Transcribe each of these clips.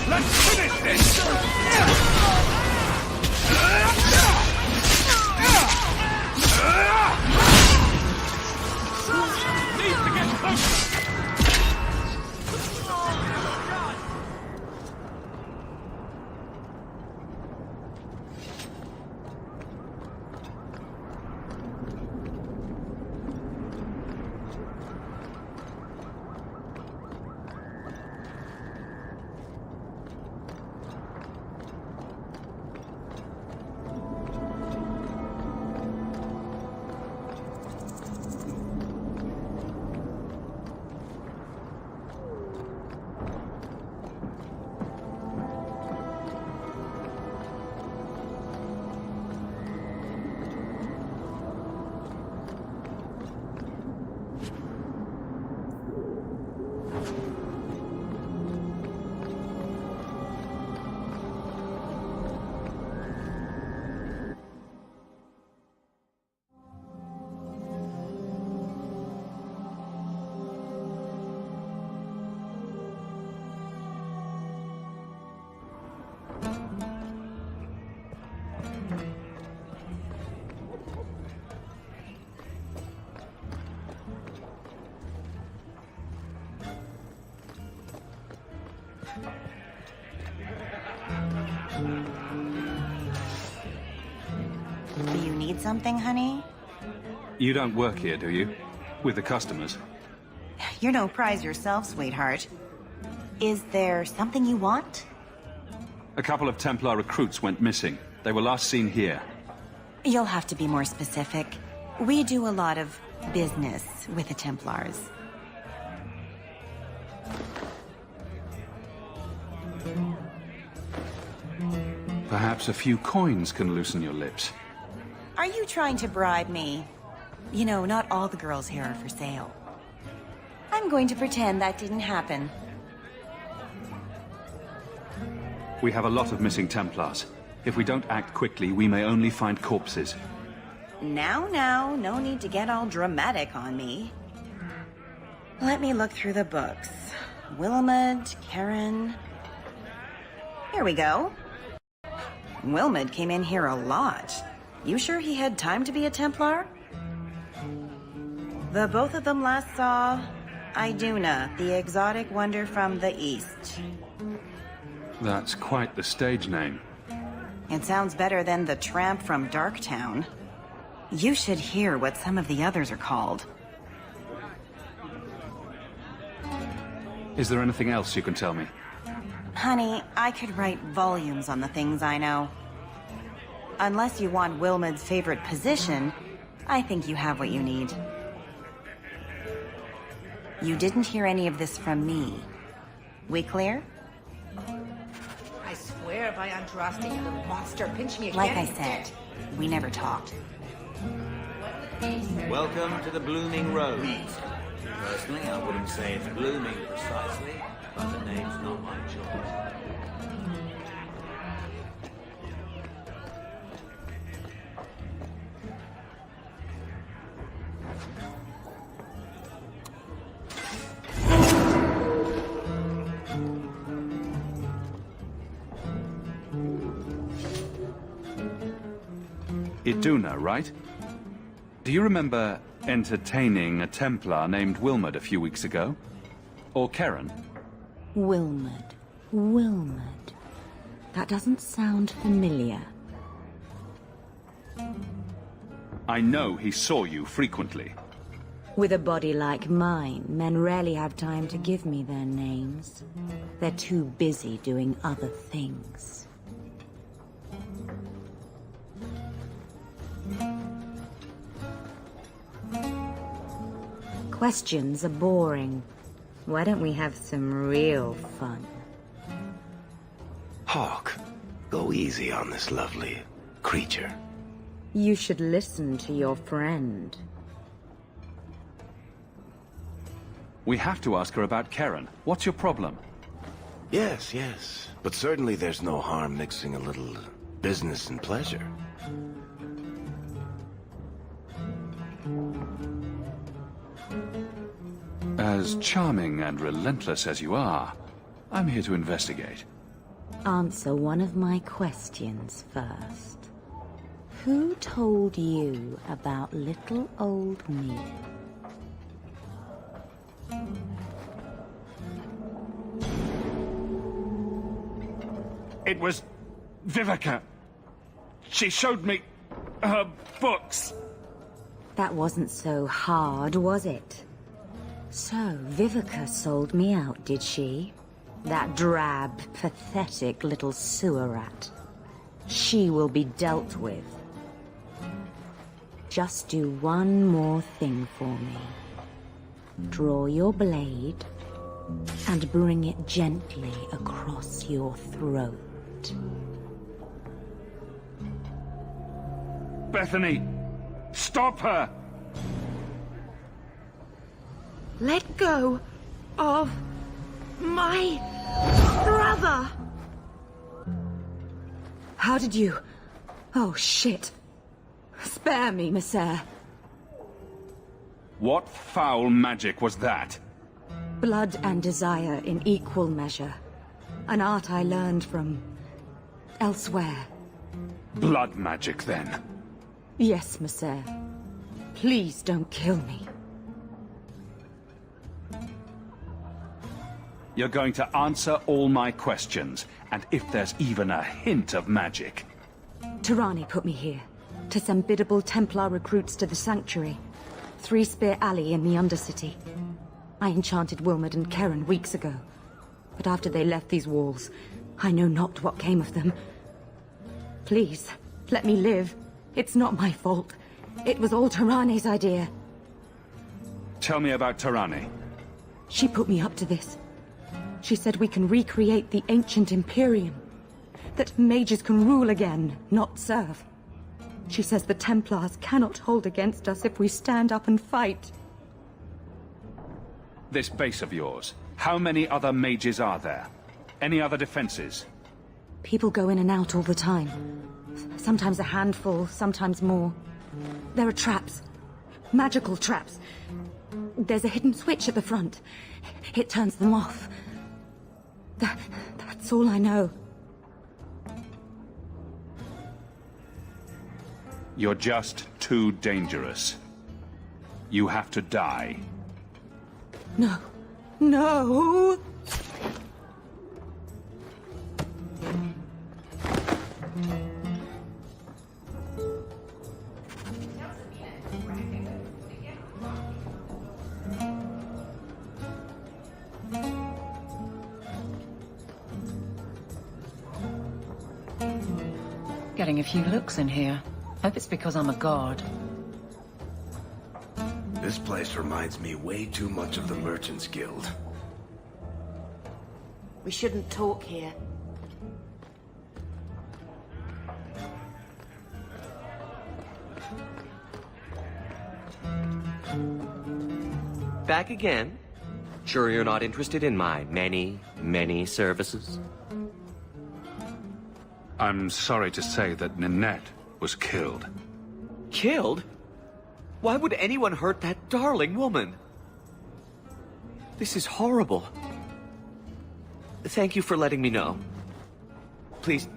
Let's finish this! Need to get closer! Do you need something, honey? You don't work here, do you? With the customers? You're no prize yourself, sweetheart. Is there something you want? A couple of Templar recruits went missing. They were last seen here. You'll have to be more specific. We do a lot of business with the Templars. Perhaps a few coins can loosen your lips. Are you trying to bribe me? You know, not all the girls here are for sale. I'm going to pretend that didn't happen. We have a lot of missing Templars. If we don't act quickly, we may only find corpses. Now, no need to get all dramatic on me. Let me look through the books. Wilmot, Karen... Here we go. Wilmot came in here a lot. You sure he had time to be a Templar? The both of them last saw Iduna, the exotic wonder from the East. That's quite the stage name. It sounds better than the tramp from Darktown. You should hear what some of the others are called. Is there anything else you can tell me? Honey, I could write volumes on the things I know. Unless you want Wilmot's favorite position, I think you have what you need. You didn't hear any of this from me. We clear? I swear by Andraste, you little monster, pinch me again. Like I said, we never talked. Welcome to the Blooming Road. Personally, I wouldn't say it's blooming precisely, but the name's not my choice. Iduna, right? Do you remember entertaining a Templar named Wilmot a few weeks ago? Or Karen? Wilmot. That doesn't sound familiar. I know he saw you frequently. With a body like mine, men rarely have time to give me their names. They're too busy doing other things. Questions are boring. Why don't we have some real fun? Hawk, go easy on this lovely creature. You should listen to your friend. We have to ask her about Karen. What's your problem? Yes. But certainly there's no harm mixing a little business and pleasure. As charming and relentless as you are, I'm here to investigate. Answer one of my questions first. Who told you about little old me? It was Vivica. She showed me her books. That wasn't so hard, was it? So, Vivica sold me out, did she? That drab, pathetic little sewer rat. She will be dealt with. Just do one more thing for me. Draw your blade and bring it gently across your throat. Bethany, stop her! Let go of my brother! How did you... Oh, shit. Spare me, Messer. What foul magic was that? Blood and desire in equal measure. An art I learned from... elsewhere. Blood magic, then. Yes, Messer. Please don't kill me. You're going to answer all my questions, and if there's even a hint of magic... Tirani put me here, to send biddable Templar recruits to the Sanctuary. Three-Spear Alley in the Undercity. I enchanted Wilmot and Keren weeks ago. But after they left these walls, I know not what came of them. Please, let me live. It's not my fault. It was all Tirani's idea. Tell me about Tirani. She put me up to this. She said we can recreate the ancient Imperium. That mages can rule again, not serve. She says the Templars cannot hold against us if we stand up and fight. This base of yours, how many other mages are there? Any other defenses? People go in and out all the time. Sometimes a handful, sometimes more. There are traps. Magical traps. There's a hidden switch at the front. It turns them off. That's all I know. You're just too dangerous. You have to die. No. No! Getting a few looks in here. Hope it's because I'm a god. This place reminds me way too much of the Merchants Guild. We shouldn't talk here. Back again? Sure you're not interested in my many, many services? I'm sorry to say that Ninette was killed. Killed? Why would anyone hurt that darling woman? This is horrible. Thank you for letting me know. Please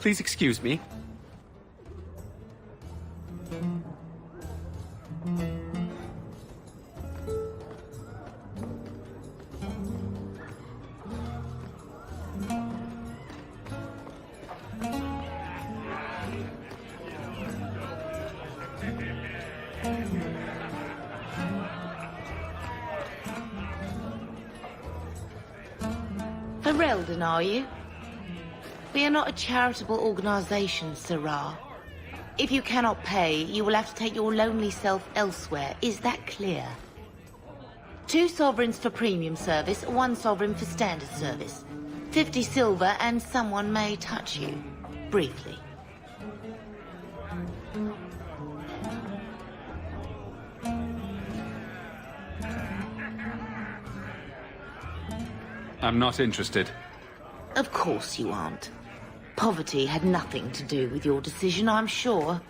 excuse me. Ferelden, are you? We are not a charitable organisation, Sirrah. If you cannot pay, you will have to take your lonely self elsewhere. Is that clear? 2 sovereigns for premium service, 1 sovereign for standard service. 50 silver and someone may touch you. Briefly. I'm not interested. Of course you aren't. Poverty had nothing to do with your decision, I'm sure.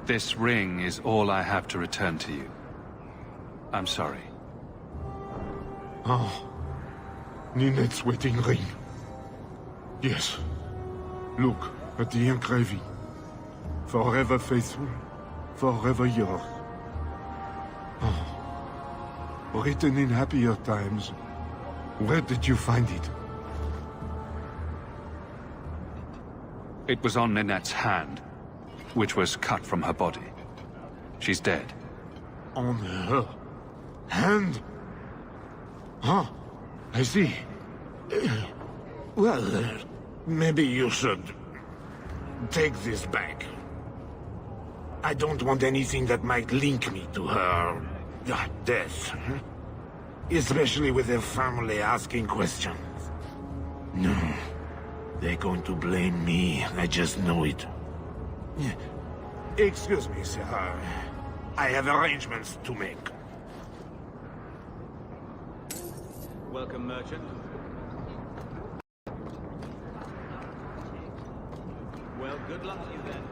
This ring is all I have to return to you. I'm sorry. Oh, Ninette's wedding ring. Yes. Look at the engraving. Forever faithful, forever yours. Oh. Written in happier times. Where did you find it? It was on Ninette's hand, which was cut from her body. She's dead. On her hand? Huh, I see. Well, maybe you should take this back. I don't want anything that might link me to her death. Especially with her family asking questions. No, they're going to blame me. I just know it. Excuse me, sir. I have arrangements to make. Welcome, merchant. Well, good luck to you then.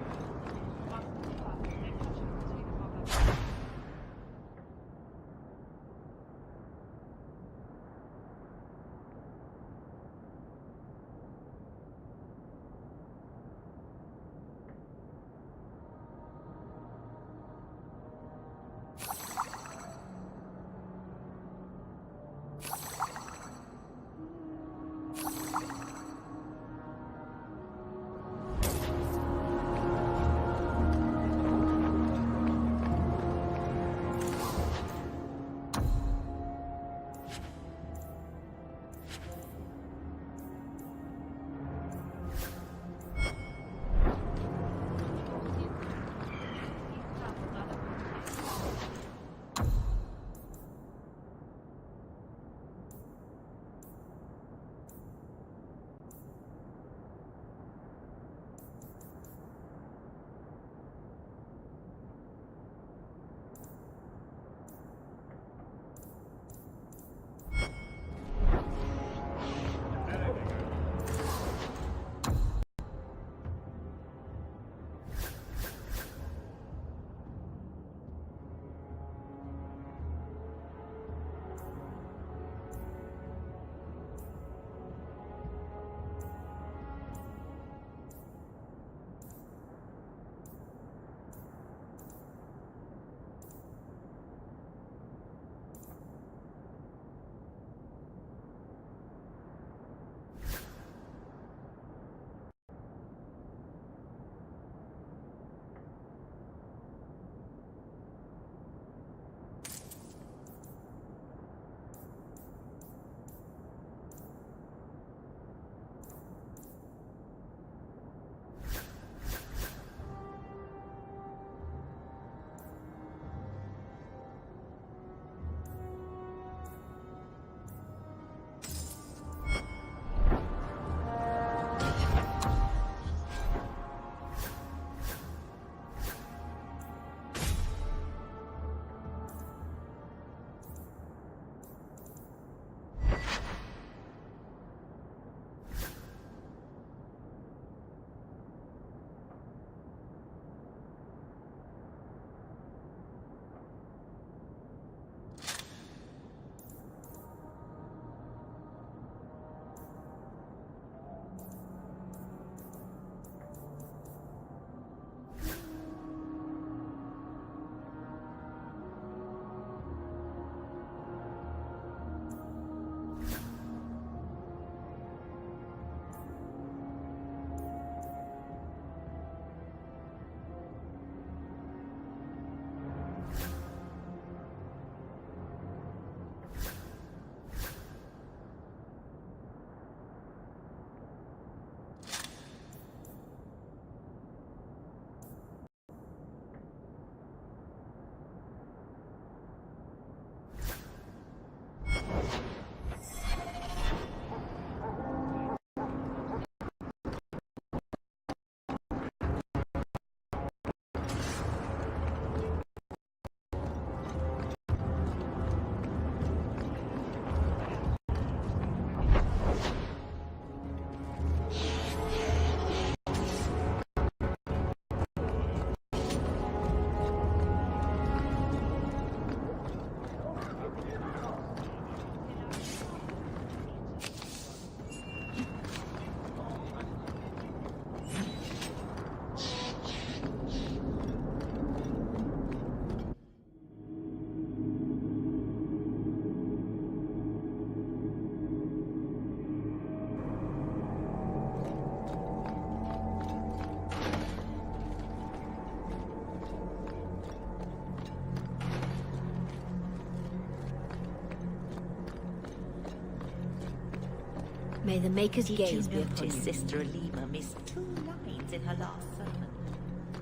May the Maker's Did gaze you be upon notice you. Sister Alima missed 2 lines in her last sermon?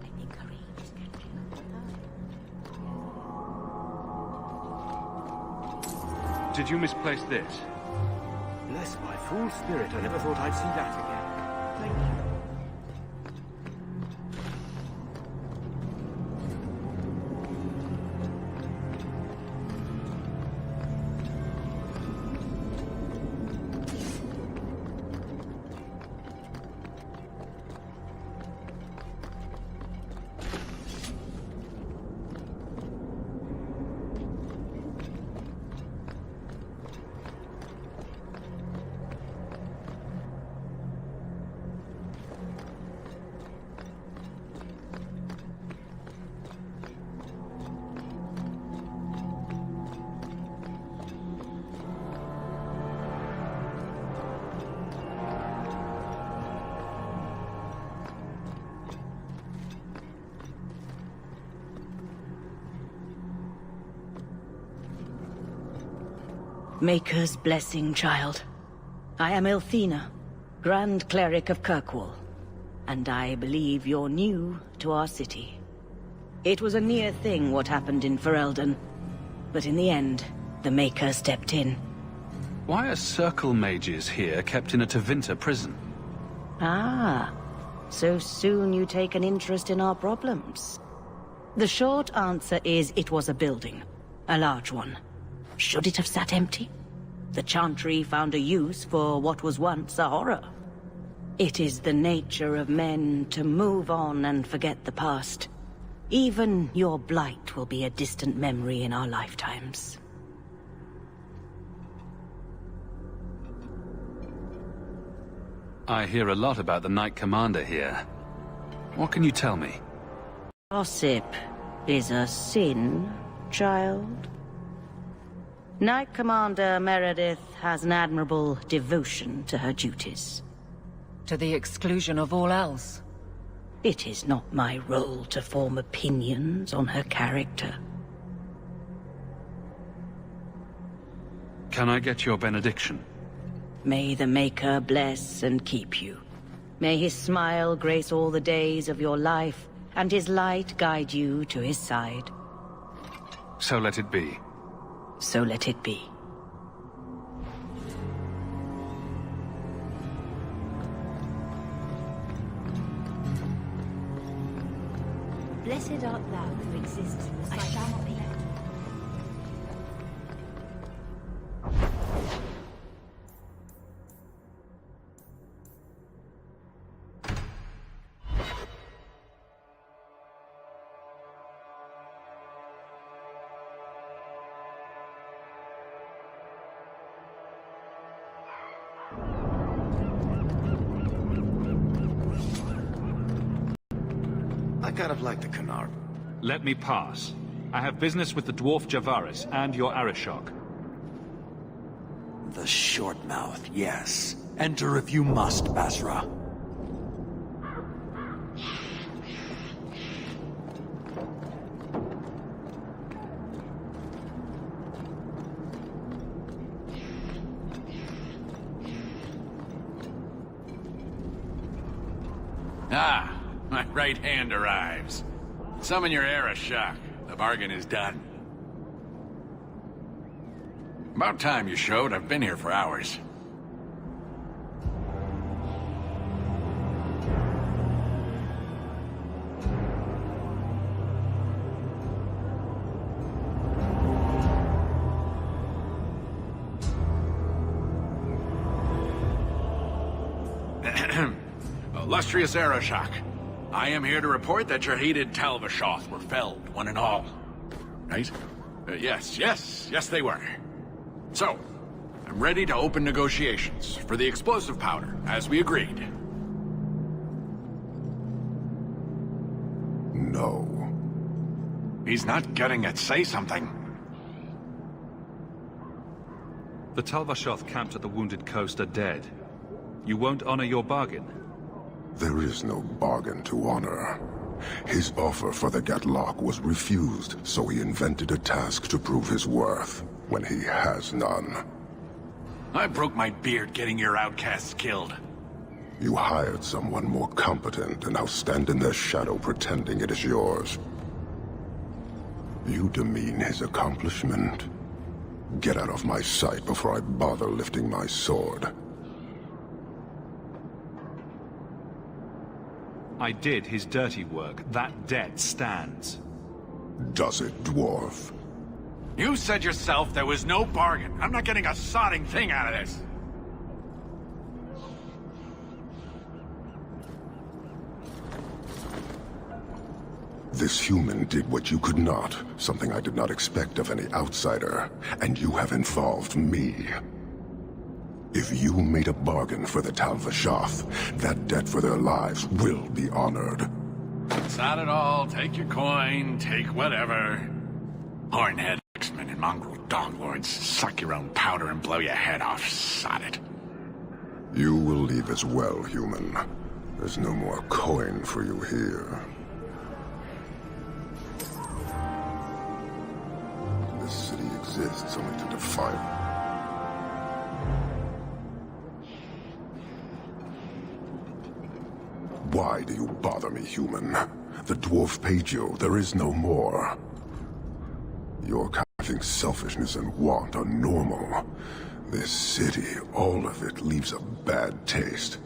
I think her age is catching up with her. Did you misplace this? Bless my fool spirit, I never thought I'd see that again. Thank you. Maker's blessing, child. I am Elthina, Grand Cleric of Kirkwall, and I believe you're new to our city. It was a near thing what happened in Ferelden, but in the end, the Maker stepped in. Why are circle mages here kept in a Tevinter prison? Ah, so soon you take an interest in our problems. The short answer is it was a building, a large one. Should it have sat empty? The Chantry found a use for what was once a horror. It is the nature of men to move on and forget the past. Even your blight will be a distant memory in our lifetimes. I hear a lot about the Knight Commander here. What can you tell me? Gossip is a sin, child. Knight Commander Meredith has an admirable devotion to her duties. To the exclusion of all else. It is not my role to form opinions on her character. Can I get your benediction? May the Maker bless and keep you. May his smile grace all the days of your life, and his light guide you to his side. So let it be. So let it be. Blessed art thou who exists in the sight. I shall not be. I kind of like the Canard. Let me pass. I have business with the dwarf Javaris and your Arishok. The short mouth, yes. Enter if you must, Basra. Ah, my right hand arrives. Summon your Arishok. The bargain is done. About time you showed. I've been here for hours. Illustrious Arishok, I am here to report that your hated Talvashoth were felled, one and all. Right? Yes, they were. So, I'm ready to open negotiations for the explosive powder, as we agreed. No. He's not getting it. Say something. The Talvashoth camped at the Wounded Coast are dead. You won't honor your bargain? There is no bargain to honor. His offer for the Gatlock was refused, so he invented a task to prove his worth, when he has none. I broke my beard getting your outcasts killed. You hired someone more competent and now stand in their shadow pretending it is yours. You demean his accomplishment. Get out of my sight before I bother lifting my sword. I did his dirty work. That debt stands. Does it, dwarf? You said yourself there was no bargain. I'm not getting a sodding thing out of this. This human did what you could not, something I did not expect of any outsider, and you have involved me. If you made a bargain for the Tal Vashoth, that debt for their lives will be honored. Sod it all, take your coin, take whatever. Hornhead, X-Men, and mongrel donglords, suck your own powder and blow your head off, sod it. You will leave as well, human. There's no more coin for you here. This city exists only to defile. Why do you bother me, human? The dwarf paid you. There is no more. Your kind thinks selfishness and want are normal. This city, all of it, leaves a bad taste.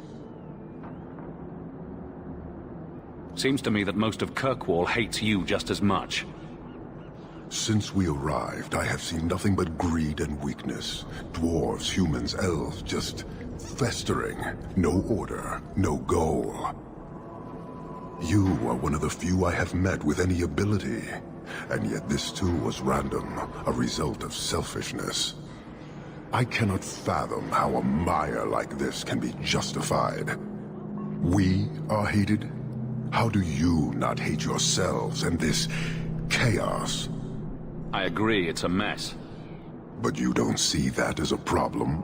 Seems to me that most of Kirkwall hates you just as much. Since we arrived, I have seen nothing but greed and weakness. Dwarves, humans, elves, just festering. No order, no goal. You are one of the few I have met with any ability. And yet this too was random, a result of selfishness. I cannot fathom how a mire like this can be justified. We are hated? How do you not hate yourselves and this chaos? I agree, it's a mess. But you don't see that as a problem?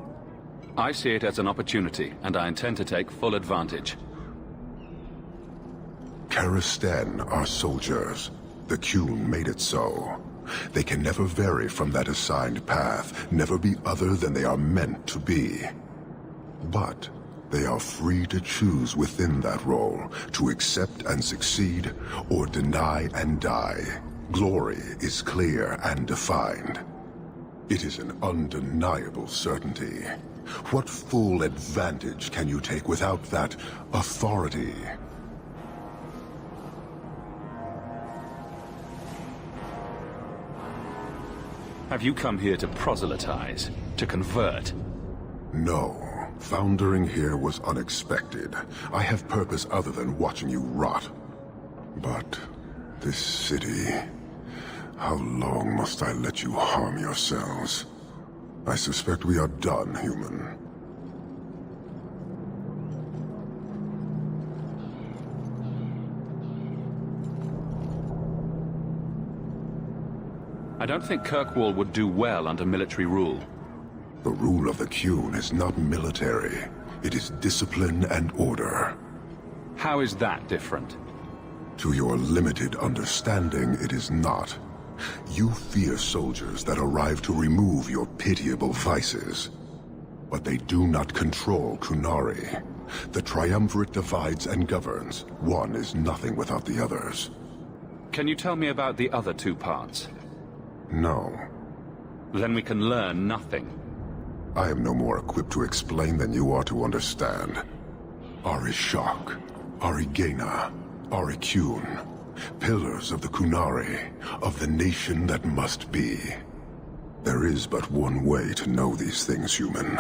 I see it as an opportunity, and I intend to take full advantage. Karistan are soldiers. The Qun made it so. They can never vary from that assigned path, never be other than they are meant to be. But they are free to choose within that role, to accept and succeed, or deny and die. Glory is clear and defined. It is an undeniable certainty. What full advantage can you take without that authority? Have you come here to proselytize? To convert? No. Foundering here was unexpected. I have purpose other than watching you rot. But this city... How long must I let you harm yourselves? I suspect we are done, human. I don't think Kirkwall would do well under military rule. The rule of the Qun is not military. It is discipline and order. How is that different? To your limited understanding, it is not. You fear soldiers that arrive to remove your pitiable vices. But they do not control Qunari. The Triumvirate divides and governs. One is nothing without the others. Can you tell me about the other two parts? No. Then we can learn nothing. I am no more equipped to explain than you are to understand. Arishok, Arigena, Ariqun. Pillars of the Qunari, of the nation that must be. There is but one way to know these things, human.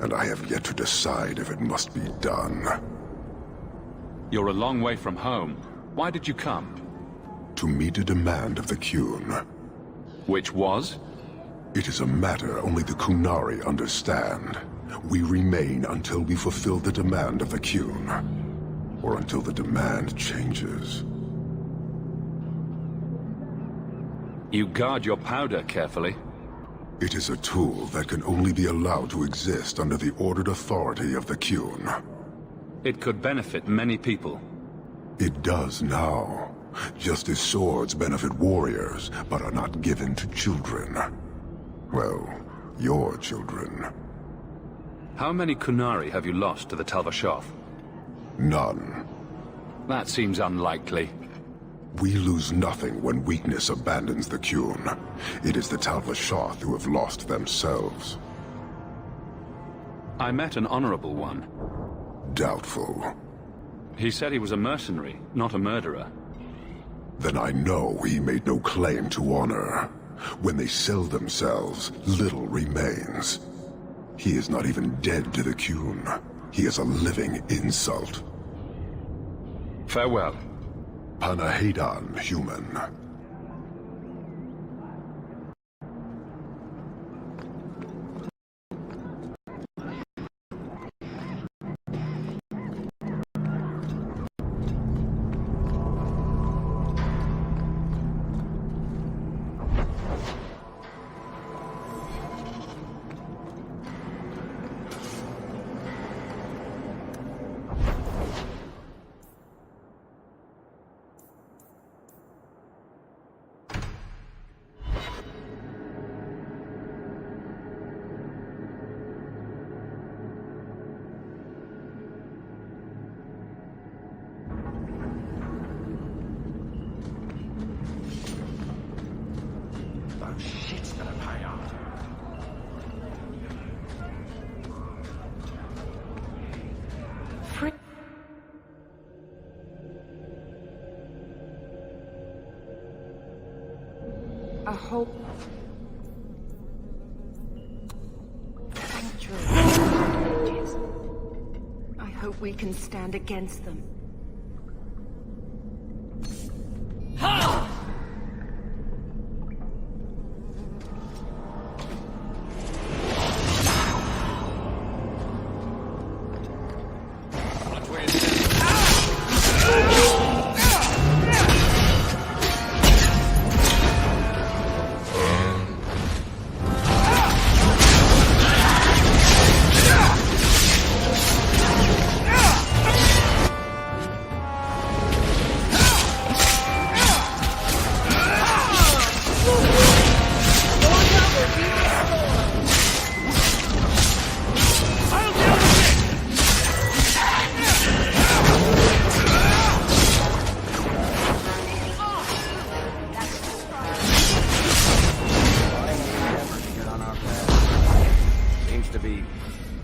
And I have yet to decide if it must be done. You're a long way from home. Why did you come? To meet a demand of the Qun. Which was? It is a matter only the Qunari understand. We remain until we fulfill the demand of the Qun. Or until the demand changes. You guard your powder carefully. It is a tool that can only be allowed to exist under the ordered authority of the Qun. It could benefit many people. It does now. Just as swords benefit warriors, but are not given to children. Well, your children. How many Kunari have you lost to the Talvashoth? None. That seems unlikely. We lose nothing when weakness abandons the Qun. It is the Talvashoth who have lost themselves. I met an honorable one. Doubtful. He said he was a mercenary, not a murderer. Then I know he made no claim to honor. When they sell themselves, little remains. He is not even dead to the Qun. He is a living insult. Farewell. Panahedan, human. Shit's gonna pay off. I hope... I hope we can stand against them.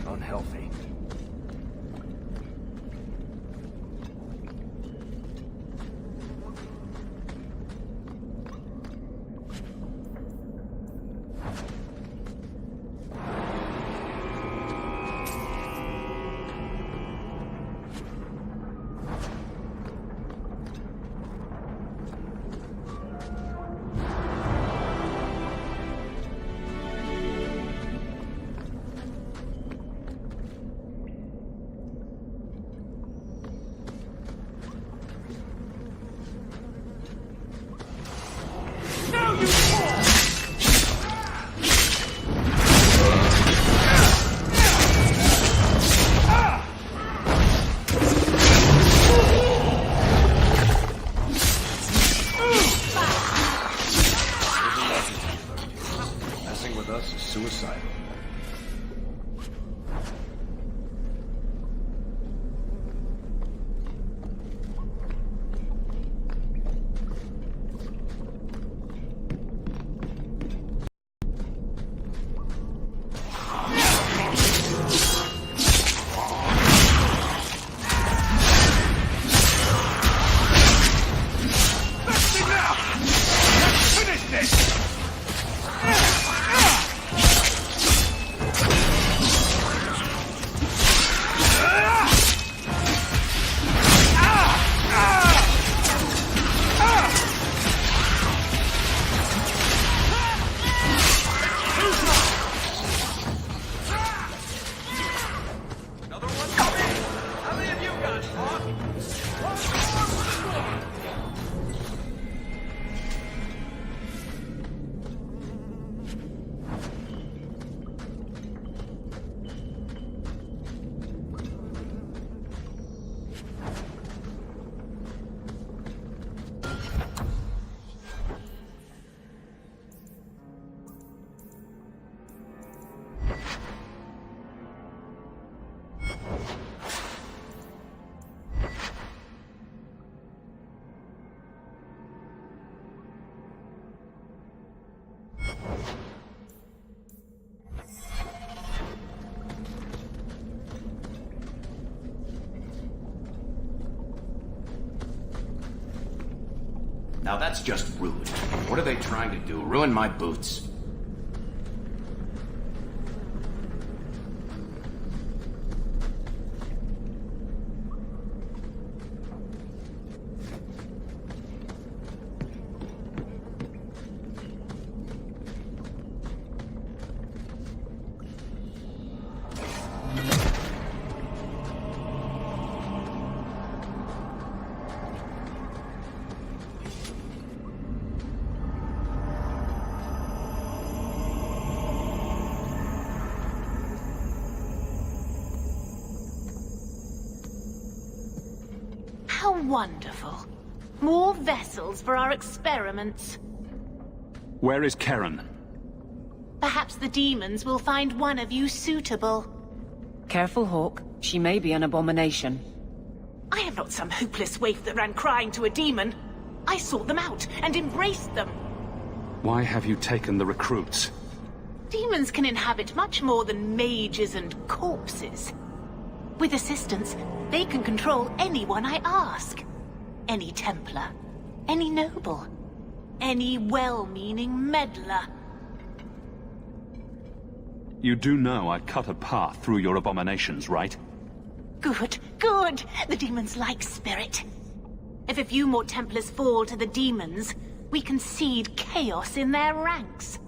Unhealthy. Messing with us is suicidal. Now that's just rude. What are they trying to do? Ruin my boots? How wonderful. More vessels for our experiments. Where is Karen? Perhaps the demons will find one of you suitable. Careful, Hawk. She may be an abomination. I am not some hopeless waif that ran crying to a demon. I sought them out and embraced them. Why have you taken the recruits? Demons can inhabit much more than mages and corpses. With assistance, they can control anyone I ask. Any Templar, any noble, any well-meaning meddler. You do know I cut a path through your abominations, right? Good, good. The demons like spirit. If a few more Templars fall to the demons, we can seed chaos in their ranks.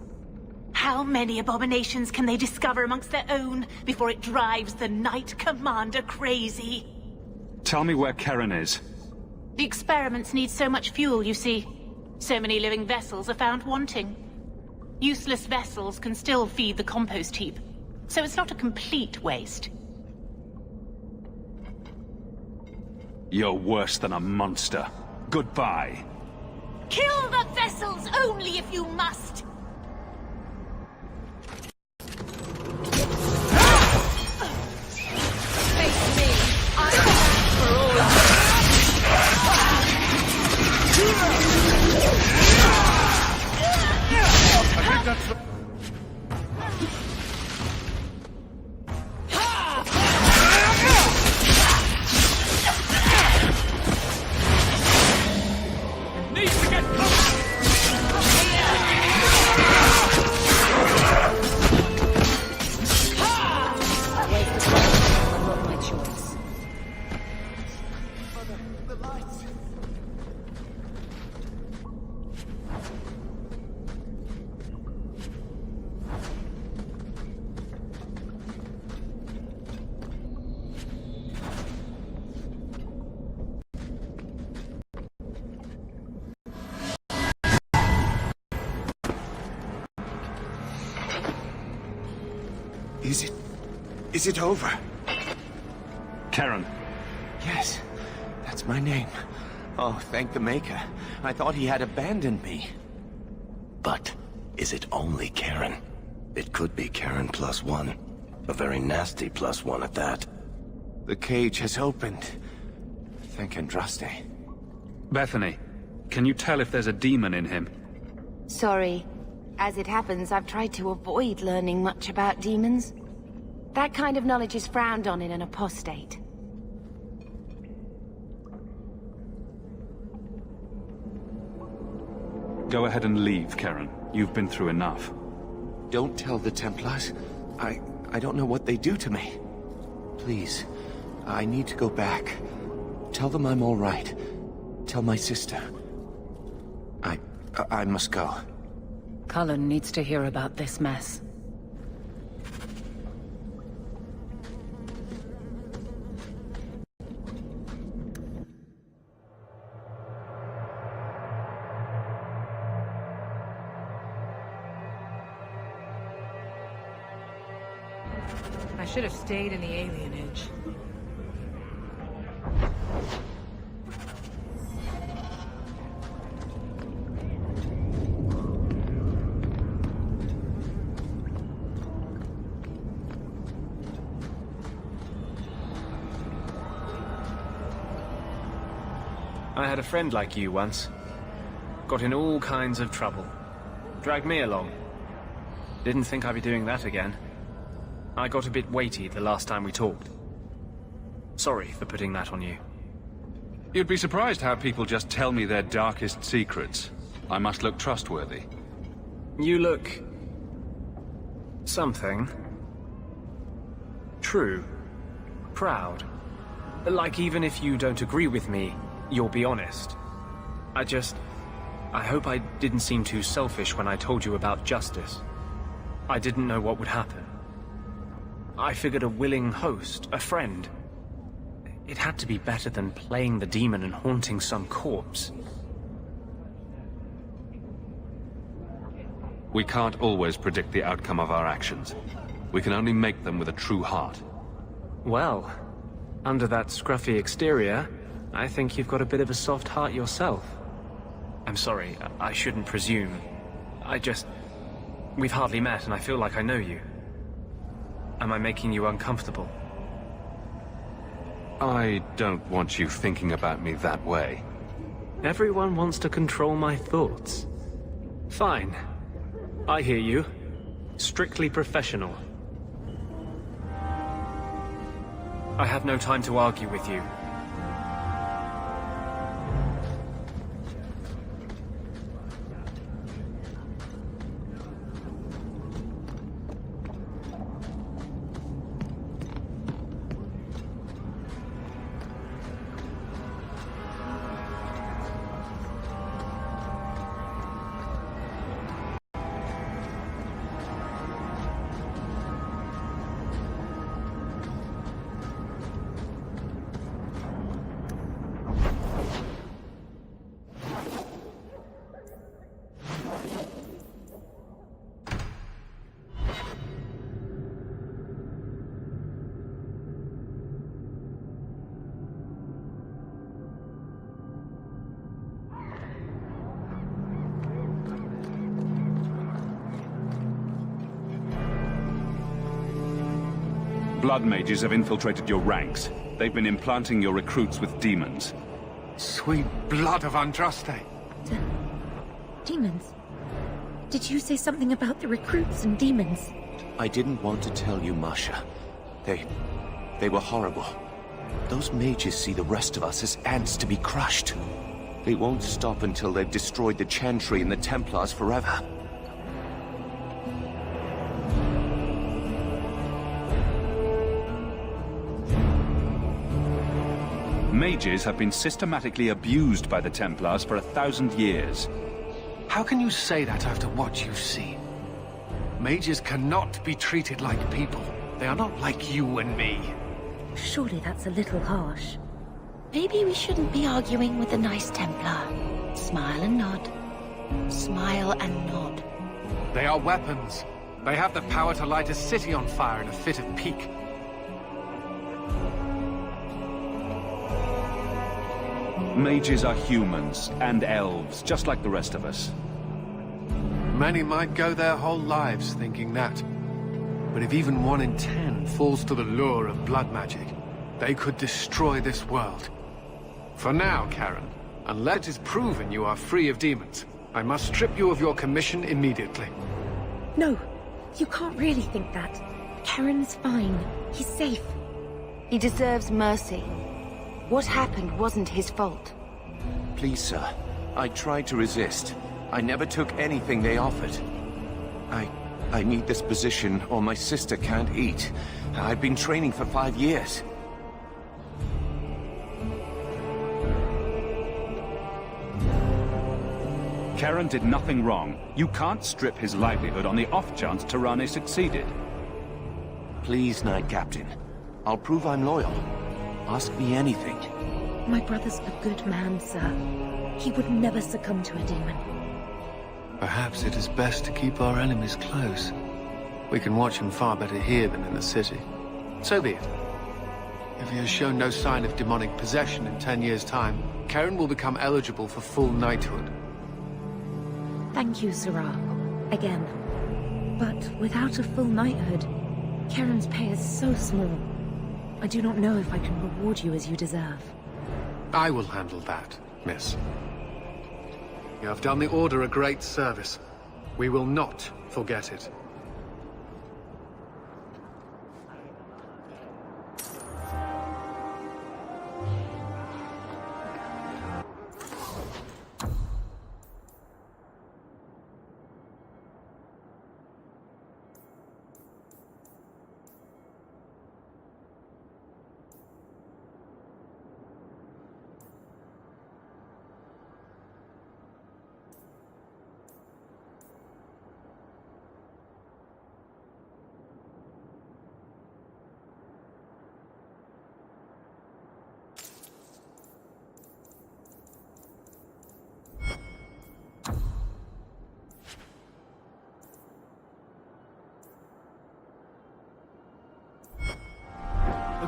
How many abominations can they discover amongst their own before it drives the Knight Commander crazy? Tell me where Karen is. The experiments need so much fuel, you see. So many living vessels are found wanting. Useless vessels can still feed the compost heap, so it's not a complete waste. You're worse than a monster. Goodbye. Kill the vessels only if you must! Face me! I'm back for all of I think that's the... Needs to get close! Not my choice. The lights. Is it over? Karen. Yes, that's my name. Oh, thank the Maker. I thought he had abandoned me. But is it only Karen? It could be Karen +1. A very nasty +1 at that. The cage has opened. Thank Andraste. Bethany, can you tell if there's a demon in him? Sorry. As it happens, I've tried to avoid learning much about demons. That kind of knowledge is frowned on in an apostate. Go ahead and leave, Karen. You've been through enough. Don't tell the Templars. I don't know what they do to me. Please, I need to go back. Tell them I'm all right. Tell my sister. I must go. Cullen needs to hear about this mess. I should have stayed in the alienage. I had a friend like you once. Got in all kinds of trouble. Dragged me along. Didn't think I'd be doing that again. I got a bit weighty the last time we talked. Sorry for putting that on you. You'd be surprised how people just tell me their darkest secrets. I must look trustworthy. You look... something. True. Proud. Like even if you don't agree with me, you'll be honest. I hope I didn't seem too selfish when I told you about justice. I didn't know what would happen. I figured a willing host, a friend. It had to be better than playing the demon and haunting some corpse. We can't always predict the outcome of our actions. We can only make them with a true heart. Well, under that scruffy exterior, I think you've got a bit of a soft heart yourself. I'm sorry, I shouldn't presume. We've hardly met and I feel like I know you. Am I making you uncomfortable? I don't want you thinking about me that way. Everyone wants to control my thoughts. Fine. I hear you. Strictly professional. I have no time to argue with you. Blood mages have infiltrated your ranks. They've been implanting your recruits with demons. Sweet blood of Andraste. Demons? Did you say something about the recruits and demons? I didn't want to tell you, Masha. They were horrible. Those mages see the rest of us as ants to be crushed. They won't stop until they've destroyed the Chantry and the Templars forever. Mages have been systematically abused by the Templars for 1,000 years. How can you say that after what you've seen? Mages cannot be treated like people. They are not like you and me. Surely that's a little harsh. Maybe we shouldn't be arguing with the nice Templar. Smile and nod. Smile and nod. They are weapons. They have the power to light a city on fire in a fit of pique. Mages are humans and elves, just like the rest of us. Many might go their whole lives thinking that. But if even 1 in 10 falls to the lure of blood magic, they could destroy this world. For now, Karen, unless it is proven you are free of demons, I must strip you of your commission immediately. No, you can't really think that. Karen's fine. He's safe. He deserves mercy. What happened wasn't his fault. Please, sir. I tried to resist. I never took anything they offered. I need this position, or my sister can't eat. I've been training for 5 years. Karen did nothing wrong. You can't strip his livelihood on the off chance Tirane succeeded. Please, Knight Captain. I'll prove I'm loyal. Ask me anything. My brother's a good man, sir. He would never succumb to a demon. Perhaps it is best to keep our enemies close. We can watch him far better here than in the city. So be it. If he has shown no sign of demonic possession in 10 years' time, Karen will become eligible for full knighthood. Thank you, Sirrah. Again. But without a full knighthood, Karen's pay is so small. I do not know if I can reward you as you deserve. I will handle that, miss. You have done the Order a great service. We will not forget it.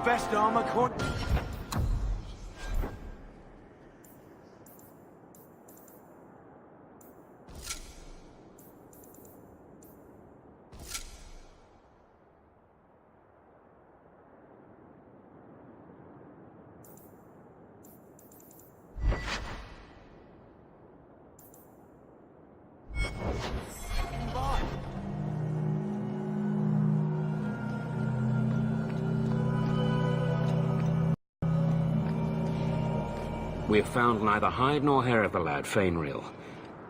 best armor corn... We have found neither hide nor hair of the lad, Fainreal.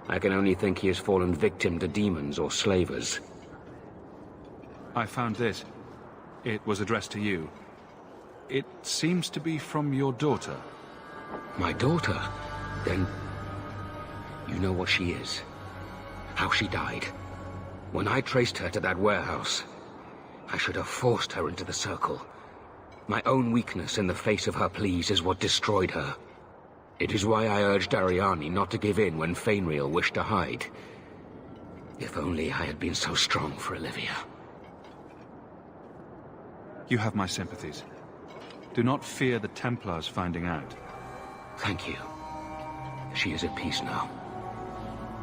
I can only think he has fallen victim to demons or slavers. I found this. It was addressed to you. It seems to be from your daughter. My daughter? Then... you know what she is. How she died. When I traced her to that warehouse, I should have forced her into the circle. My own weakness in the face of her pleas is what destroyed her. It is why I urged Ariani not to give in when Fainreal wished to hide. If only I had been so strong for Olivia. You have my sympathies. Do not fear the Templars finding out. Thank you. She is at peace now.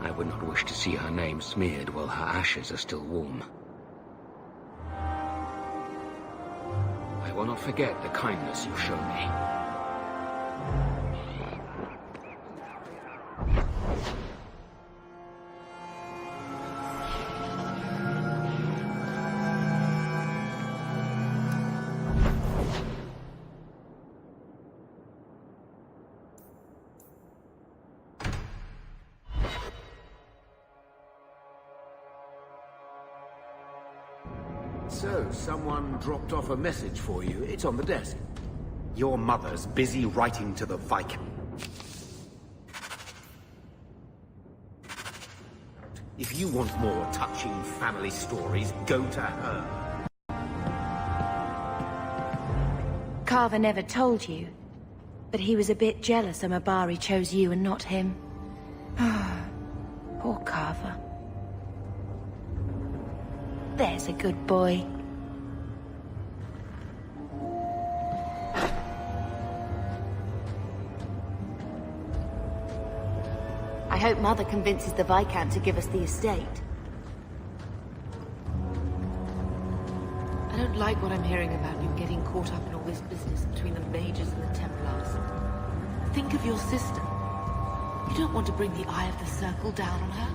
I would not wish to see her name smeared while her ashes are still warm. I will not forget the kindness you've shown me. So, someone dropped off a message for you. It's on the desk. Your mother's busy writing to the Viscount. If you want more touching family stories, go to her. Carver never told you, but he was a bit jealous Amabari chose you and not him. Poor Carver. There's a good boy. I hope Mother convinces the Viscount to give us the estate. I don't like what I'm hearing about you getting caught up in all this business between the mages and the Templars. Think of your sister. You don't want to bring the Eye of the Circle down on her.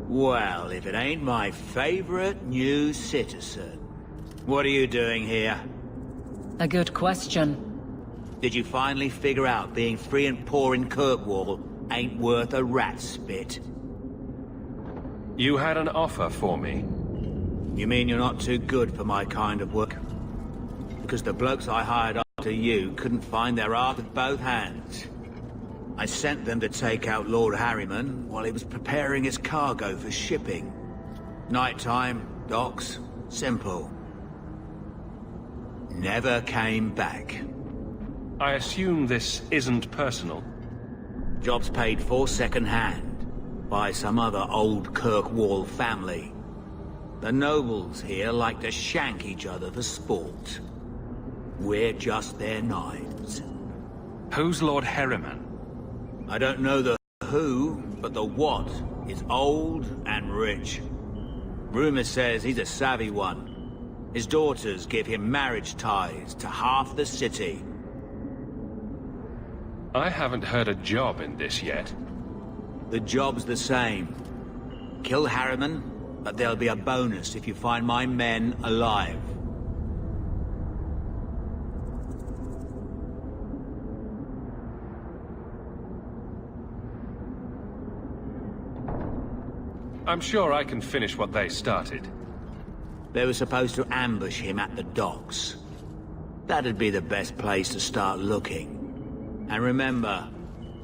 Well, if it ain't my favorite new citizen. What are you doing here? A good question. Did you finally figure out being free and poor in Kirkwall ain't worth a rat's spit? You had an offer for me? You mean you're not too good for my kind of work? Because the blokes I hired after you couldn't find their art with both hands. I sent them to take out Lord Harriman while he was preparing his cargo for shipping. Nighttime, docks, simple. Never came back. I assume this isn't personal? Job's paid for second-hand by some other old Kirkwall family. The nobles here like to shank each other for sport. We're just their knives. Who's Lord Harriman? I don't know the who, but the what is old and rich. Rumor says he's a savvy one. His daughters give him marriage ties to half the city. I haven't heard a job in this yet. The job's the same. Kill Harriman, but there'll be a bonus if you find my men alive. I'm sure I can finish what they started. They were supposed to ambush him at the docks. That'd be the best place to start looking. And remember,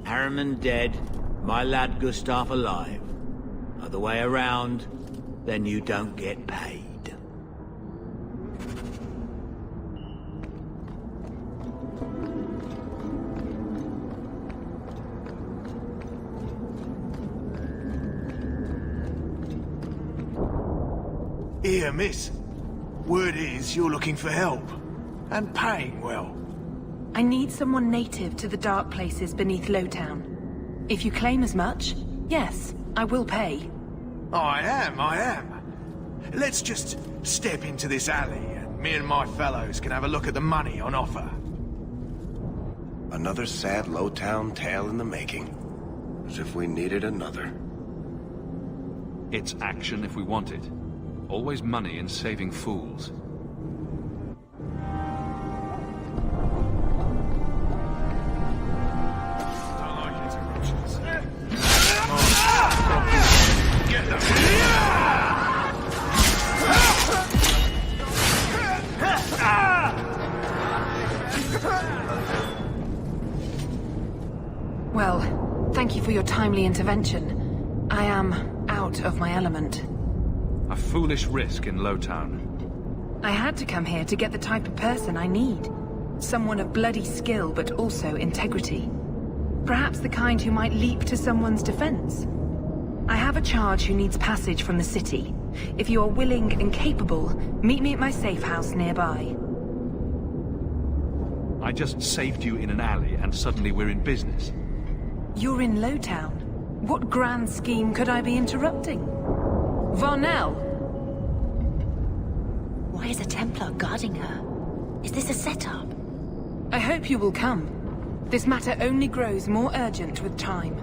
Harriman dead, my lad Gustav alive. Other way around, then you don't get paid. Here, miss. Word is you're looking for help. And paying well. I need someone native to the dark places beneath Lowtown. If you claim as much, yes, I will pay. I am. Let's just step into this alley, and me and my fellows can have a look at the money on offer. Another sad Lowtown tale in the making. As if we needed another. It's action if we want it. Always money in saving fools. Get them! Well, thank you for your timely intervention. I am out of my element. A foolish risk in Lowtown. I had to come here to get the type of person I need. Someone of bloody skill, but also integrity. Perhaps the kind who might leap to someone's defense. I have a charge who needs passage from the city. If you are willing and capable, meet me at my safe house nearby. I just saved you in an alley and suddenly we're in business. You're in Lowtown. What grand scheme could I be interrupting? Varnell! Why is a Templar guarding her? Is this a setup? I hope you will come. This matter only grows more urgent with time.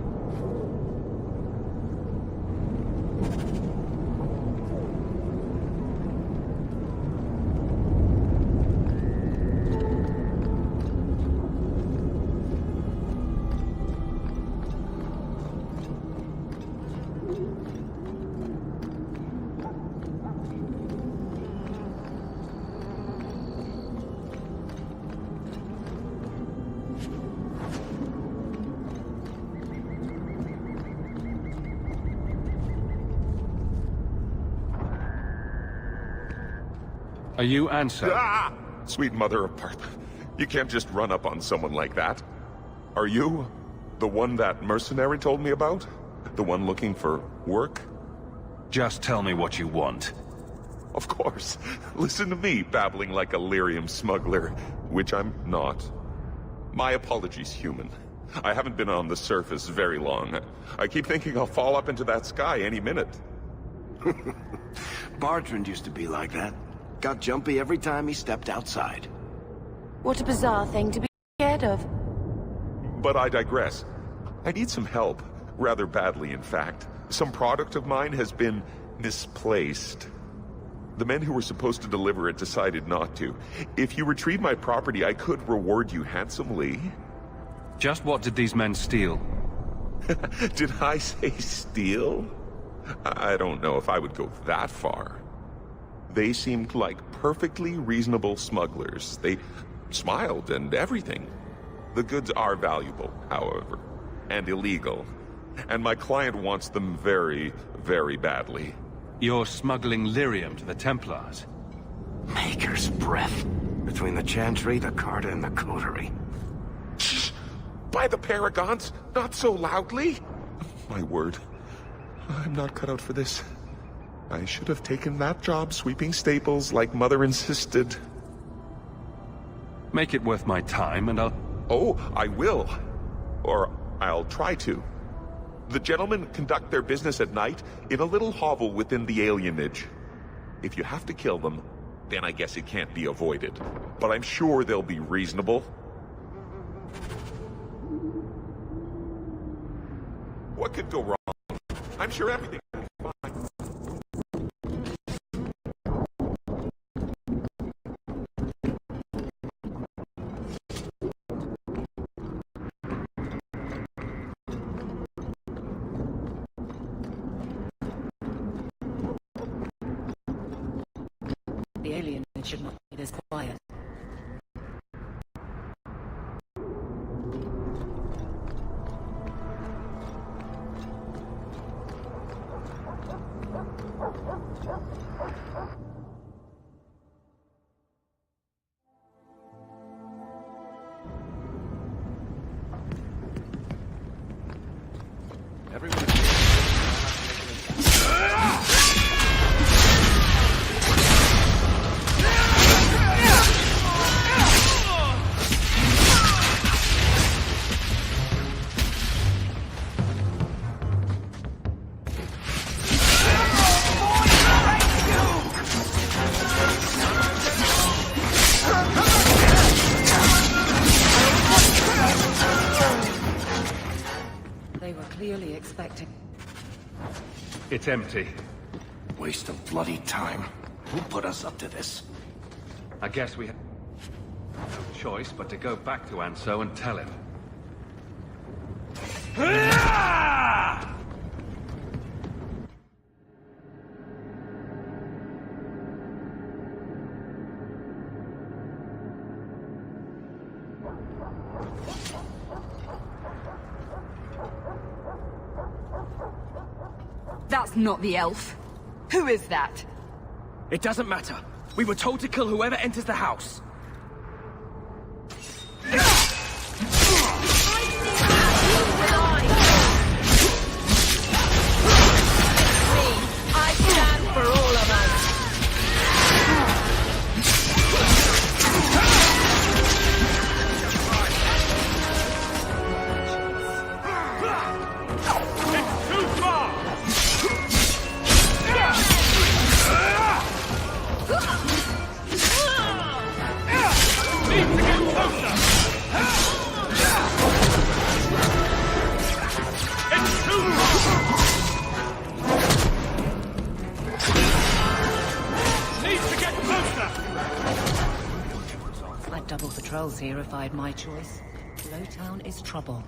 Are you Ansel? Ah! Sweet mother of Parth. You can't just run up on someone like that. Are you the one that mercenary told me about? The one looking for work? Just tell me what you want. Of course. Listen to me babbling like a lyrium smuggler, which I'm not. My apologies, human. I haven't been on the surface very long. I keep thinking I'll fall up into that sky any minute. Bartrand used to be like that. Got jumpy every time he stepped outside. What a bizarre thing to be scared of. But I digress. I need some help. Rather badly, in fact. Some product of mine has been misplaced. The men who were supposed to deliver it decided not to. If you retrieve my property, I could reward you handsomely. Just what did these men steal? Did I say steal? I don't know if I would go that far. They seemed like perfectly reasonable smugglers. They smiled and everything. The goods are valuable, however, and illegal. And my client wants them very, very badly. You're smuggling lyrium to the Templars? Maker's breath. Between the Chantry, the Carta, and the Coterie. Shh! By the Paragons, not so loudly! My word. I'm not cut out for this. I should have taken that job sweeping stables like Mother insisted. Make it worth my time and I'll... Oh, I will. Or I'll try to. The gentlemen conduct their business at night in a little hovel within the alienage. If you have to kill them, then I guess it can't be avoided. But I'm sure they'll be reasonable. What could go wrong? I'm sure everything will be fine. The alien should not be this quiet. It's empty. Waste of bloody time. Who put us up to this? I guess we have no choice but to go back to Anso and tell him. That's not the elf. Who is that? It doesn't matter. We were told to kill whoever enters the house. I stand for all of us. It's too far! Need to get closer! It's too far! Need to get closer! I'd double patrols here if I had my choice. Lowtown is trouble.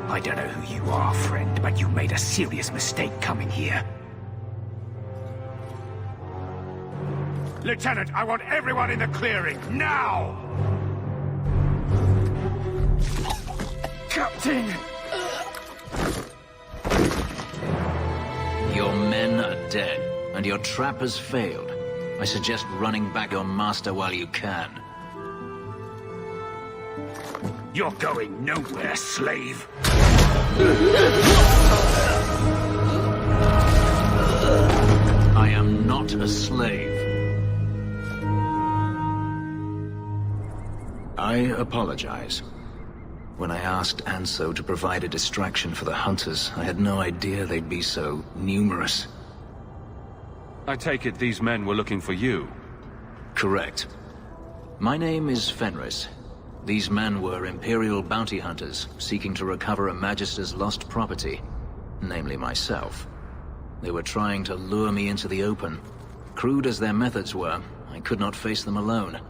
I don't know who you are, friend, but you made a serious mistake coming here. Lieutenant, I want everyone in the clearing, now! Captain! Your men are dead, and your trap has failed. I suggest running back your master while you can. You're going nowhere, slave. I am not a slave. I apologize. When I asked Anso to provide a distraction for the hunters, I had no idea they'd be so numerous. I take it these men were looking for you? Correct. My name is Fenris. These men were Imperial bounty hunters, seeking to recover a Magister's lost property, namely myself. They were trying to lure me into the open. Crude as their methods were, I could not face them alone.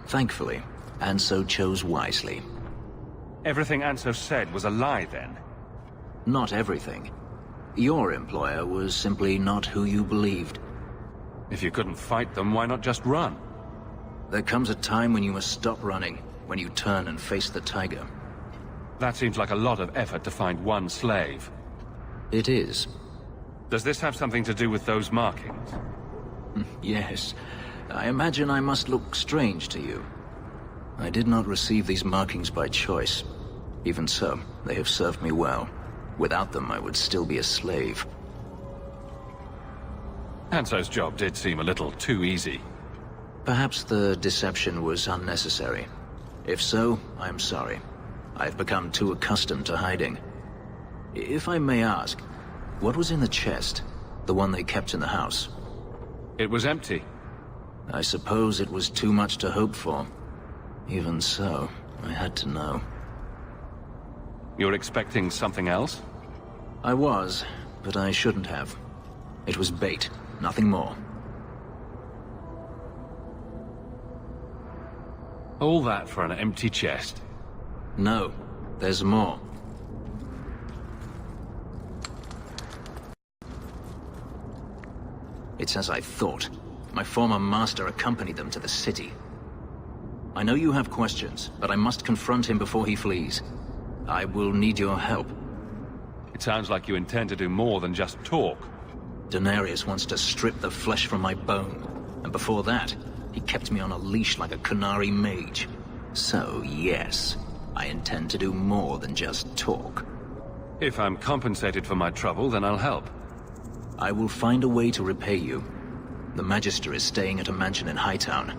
Thankfully, Anso chose wisely. Everything Anso said was a lie, then? Not everything. Your employer was simply not who you believed. If you couldn't fight them, why not just run? There comes a time when you must stop running, when you turn and face the tiger. That seems like a lot of effort to find one slave. It is. Does this have something to do with those markings? Yes. I imagine I must look strange to you. I did not receive these markings by choice. Even so, they have served me well. Without them, I would still be a slave. Anso's job did seem a little too easy. Perhaps the deception was unnecessary. If so, I am sorry. I've become too accustomed to hiding. If I may ask, what was in the chest? The one they kept in the house? It was empty. I suppose it was too much to hope for. Even so, I had to know. You're expecting something else? I was, but I shouldn't have. It was bait, nothing more. All that for an empty chest? No, there's more. It's as I thought. My former master accompanied them to the city. I know you have questions, but I must confront him before he flees. I will need your help. It sounds like you intend to do more than just talk. Denarius wants to strip the flesh from my bone. And before that, he kept me on a leash like a Qunari mage. So, yes, I intend to do more than just talk. If I'm compensated for my trouble, then I'll help. I will find a way to repay you. The Magister is staying at a mansion in Hightown.